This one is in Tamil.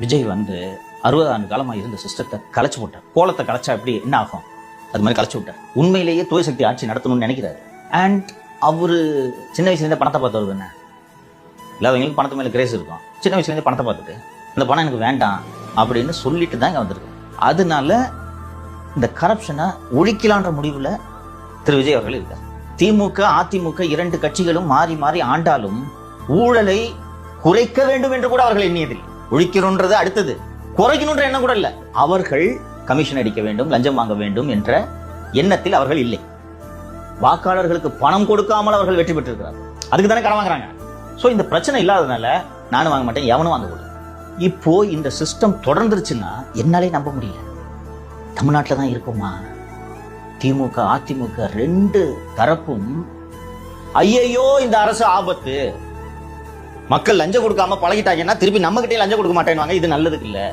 விஜய் வந்து 60 ஆண்டு காலமா இருந்த சிஸ்டத்தை கலைச்சு விட்டார். கோலத்தை கலைச்சா எப்படி என்ன ஆகும், அது மாதிரி கலைச்சு விட்டார். உண்மையிலேயே தூய சக்தி ஆட்சி நடத்தணும்னு நினைக்கிறாரு. அண்ட் அவரு சின்ன வயசுலேருந்தே பணத்தை பார்த்தவர் தானே. இல்லாதவங்களுக்கு பணத்து மேலே கிரேஸ் இருக்கும். சின்ன வயசுலேருந்தே பணத்தை பார்த்துட்டு இந்த பணம் எனக்கு வேண்டாம் அப்படின்னு சொல்லிட்டு தான் இங்கே வந்திருக்கு. அதனால இந்த கரப்ஷனை ஒழிக்கலான்ற முடிவில் திரு விஜய் அவர்கள் இருக்கார். திமுக அதிமுக 2 கட்சிகளும் மாறி மாறி ஆண்டாலும் ஊழலை குறைக்க வேண்டும் என்று கூட அவர்கள் எண்ணியதில்லை. ஒழிக்கணும்ன்றது அடுத்தது, குறைக்கணும்ன்ற எண்ணம் கூட இல்லை. அவர்கள் கமிஷன் அடிக்க வேண்டும், லஞ்சம் வாங்க வேண்டும் என்ற எண்ணத்தில் அவர்கள் இல்லை. வாக்காளர்களுக்கு பணம் கொடுக்காமல் அவர்கள் வெற்றி பெற்றிருக்கிறார்கள். அதுக்கு தானே கடன் வாங்குறாங்க. ஸோ இந்த பிரச்சனை இல்லாததுனால நானும் வாங்க மாட்டேன், எவனும் வாங்கக்கூடாது. இப்போ இந்த சிஸ்டம் தொடர்ந்துருச்சுன்னா என்னாலே நம்ப முடியல. தமிழ்நாட்டில் தான் இருக்குமா? திமுக அதிமுக 2 தரப்பும் ஐயையோ இந்த அரசு ஆபத்து, மக்கள் லஞ்சம் கொடுக்காம பழகிட்டாங்கன்னா திருப்பி நம்ம கிட்டே லஞ்சம் கொடுக்க மாட்டேன்னு, இது நல்லதுக்கு இல்லை.